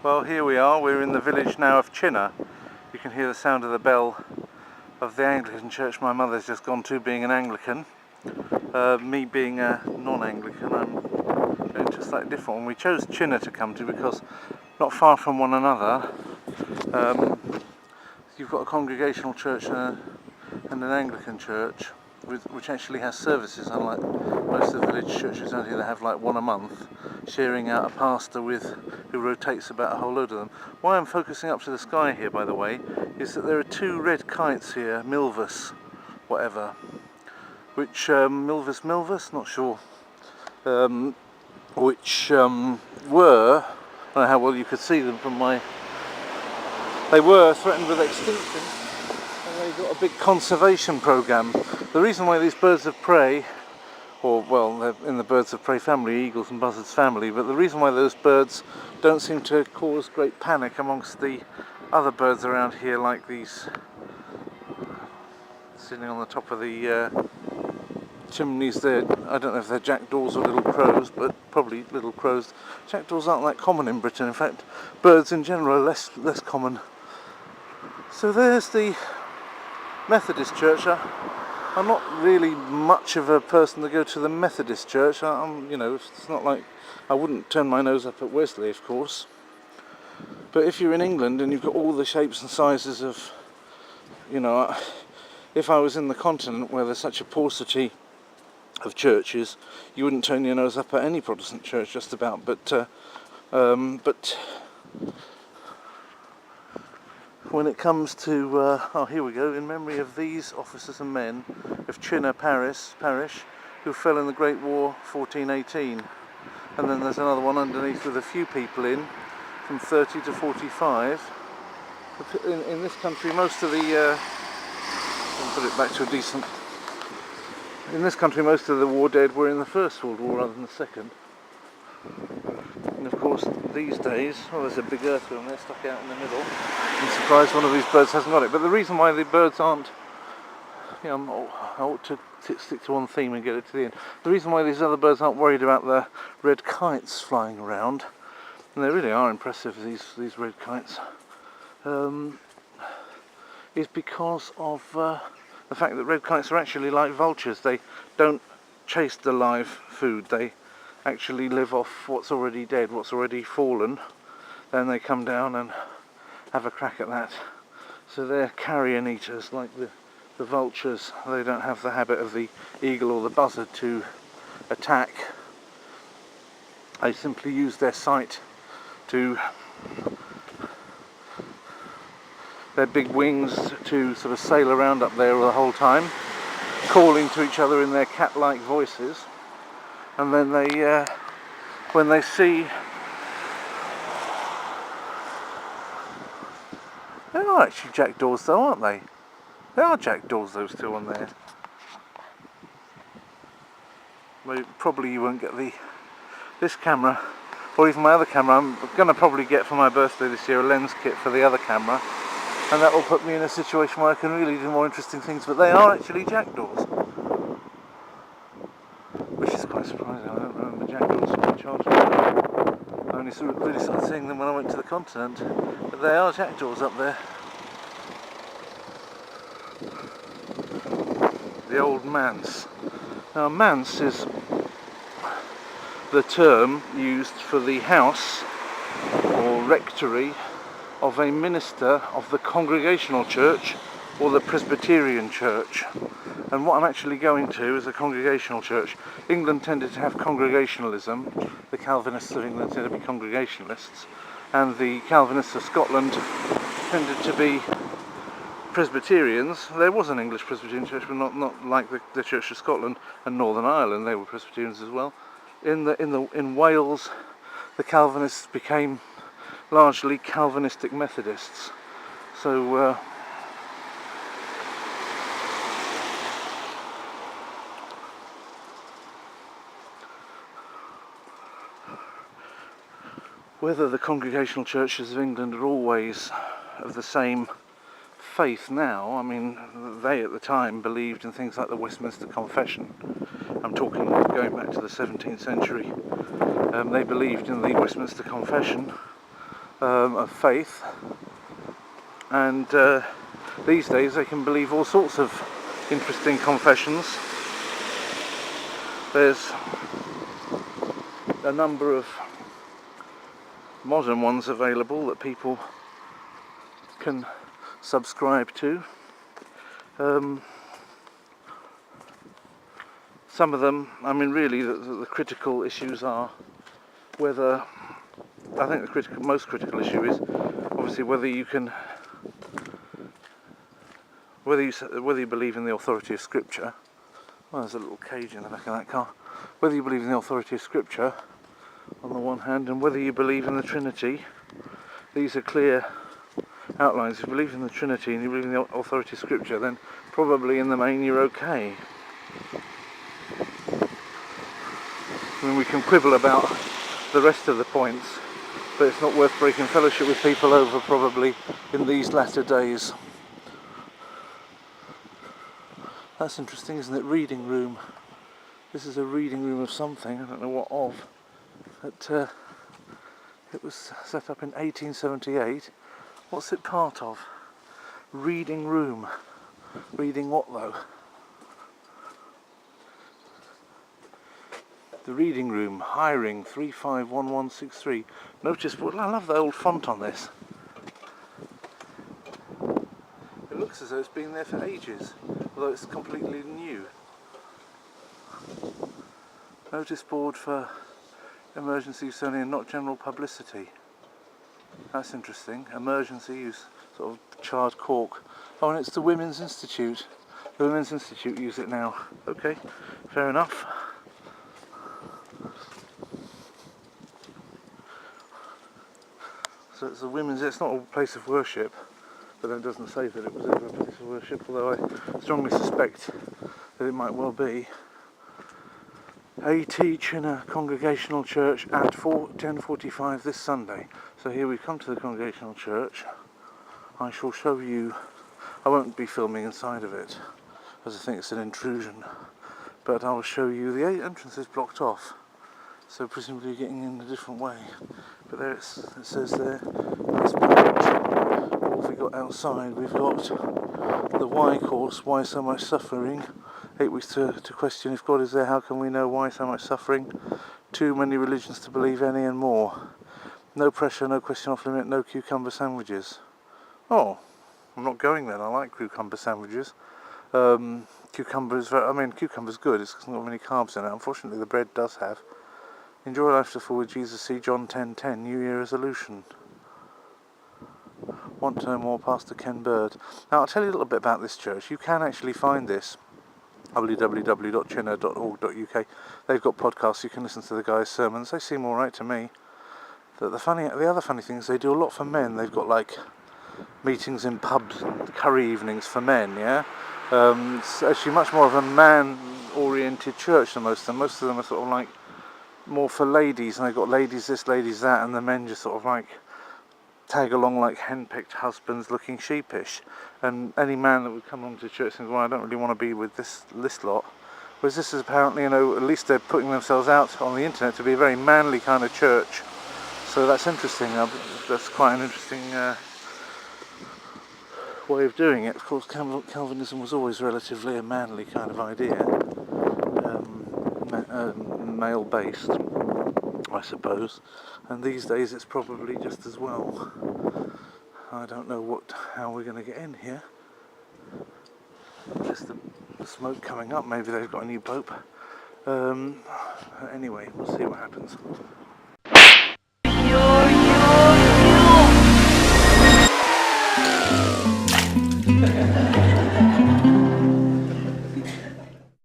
Well, here we are, we're in the village now of Chinnor. You can hear the sound of the bell of the Anglican church my mother's just gone to, being an Anglican. Me being a non-Anglican, I'm going to a slightly different one. We chose Chinnor to come to because not far from one another you've got a congregational church and an Anglican church, which actually has services, unlike most of the village churches around here that have like one a month, sharing out a pastor who rotates about a whole load of them. Why I'm focusing up to the sky here, by the way, is that there are two red kites here, Milvus, whatever, which, Milvus, not sure, which were, I don't know how well you could see them from they were threatened with extinction, and they got a big conservation program. The reason why these birds of prey, or well, they're in the birds of prey family, eagles and buzzards family, but the reason why those birds don't seem to cause great panic amongst the other birds around here, like these sitting on the top of the chimneys there, I don't know if they're jackdaws or little crows, but probably little crows. Jackdaws aren't that common in Britain. In fact, birds in general are less common. So there's the Methodist church. I'm not really much of a person to go to the Methodist church. It's not like I wouldn't turn my nose up at Wesley, of course. But if you're in England and you've got all the shapes and sizes of, if I was in the continent where there's such a paucity of churches, you wouldn't turn your nose up at any Protestant church, just about. But when it comes to, here we go, in memory of these officers and men of Chinnor parish who fell in the Great War 1418. And then there's another one underneath with a few people in, from 30 to 45. In this country, most of the, put it back to a decent, in this country most of the war dead were in the First World War rather than the Second. And of course these days, there's a big earthworm there stuck out in the middle. I'm surprised one of these birds hasn't got it. But the reason why the birds aren't, I ought to stick to one theme and get it to the end. The reason why these other birds aren't worried about the red kites flying around, and they really are impressive, these red kites, is because of the fact that red kites are actually like vultures. They don't chase the live food. They actually live off what's already dead, what's already fallen. Then they come down and have a crack at that. So they're carrion eaters like the vultures. They don't have the habit of the eagle or the buzzard to attack. They simply use their sight to, their big wings to sort of sail around up there the whole time, calling to each other in their cat-like voices. And then they, when they see, they are actually jackdaws though, aren't they? They are jackdaws, those two on there. Well, probably you won't get this camera, or even my other camera. I'm going to probably get for my birthday this year a lens kit for the other camera, and that will put me in a situation where I can really do more interesting things. But they are actually jackdaws, which is quite surprising. I don't remember jackdaws from my childhood. I only really started seeing them when I went to the continent, but they are jackdaws up there. The old manse. Now, manse is the term used for the house or rectory of a minister of the Congregational Church or the Presbyterian Church. And what I'm actually going to is a Congregational Church. England tended to have Congregationalism. The Calvinists of England tended to be Congregationalists, and the Calvinists of Scotland tended to be Presbyterians. There was an English Presbyterian church, but not like the Church of Scotland and Northern Ireland. They were Presbyterians as well. In Wales, the Calvinists became largely Calvinistic Methodists. So whether the Congregational churches of England are always of the same faith now, I mean, they at the time believed in things like the Westminster Confession. I'm talking going back to the 17th century. They believed in the Westminster Confession, of faith, and these days they can believe all sorts of interesting confessions. There's a number of modern ones available that people can subscribe to. Some of them, I mean, really the critical issues are whether, I think the most critical issue is obviously whether you believe in the authority of Scripture. Well, there's a little cage in the back of that car. Whether you believe in the authority of Scripture on the one hand, and whether you believe in the Trinity. These are clear outlines. If you believe in the Trinity and you believe in the authority of Scripture, then probably in the main you're okay. I mean, we can quibble about the rest of the points, but it's not worth breaking fellowship with people over probably in these latter days. That's interesting, isn't it? Reading room. This is a reading room of something, I don't know what of. But it was set up in 1878. What's it part of? Reading room. Reading what though? The reading room, hiring 351163. Notice board. I love the old font on this. It looks as though it's been there for ages, although it's completely new. Notice board for emergency use only and not general publicity. That's interesting. Emergency use, sort of charred cork. Oh, and it's the Women's Institute. The Women's Institute use it now. Okay, fair enough. So it's a women's, it's not a place of worship, but it doesn't say that it was ever a place of worship, although I strongly suspect that it might well be. A.T. Chinnor Congregational Church at 10:45 this Sunday. So here we come to the Congregational Church. I shall show you, I won't be filming inside of it, as I think it's an intrusion, but I will show you the entrance is blocked off. So presumably you're getting in a different way. But there it says there, this page. What have we got outside? We've got the why course, why so much suffering. 8 weeks to question if God is there, how can we know why so much suffering? Too many religions to believe any and more. No pressure, no question off limit, no cucumber sandwiches. Oh, I'm not going then, I like cucumber sandwiches. Cucumber's good, it's not many carbs in it. Unfortunately the bread does have. Enjoy life to full with Jesus, see John 10:10, New Year resolution. Want to know more, Pastor Ken Bird. Now I'll tell you a little bit about this church. You can actually find this, www.chinnor.org.uk. They've got podcasts, you can listen to the guys' sermons, they seem alright to me. The other funny thing is they do a lot for men. They've got like meetings in pubs and curry evenings for men, yeah? It's actually much more of a man-oriented church than most of them. Most of them are sort of like more for ladies, and they've got ladies this, ladies that, and the men just sort of like tag along like henpecked husbands looking sheepish. And any man that would come along to church thinks, well, I don't really want to be with this lot. Whereas this is apparently, at least they're putting themselves out on the internet to be a very manly kind of church. So that's interesting. That's quite an interesting way of doing it. Of course, Calvinism was always relatively a manly kind of idea. Male-based, I suppose, and these days it's probably just as well. I don't know how we're going to get in here. Just the smoke coming up. Maybe they've got a new pope. Anyway, we'll see what happens.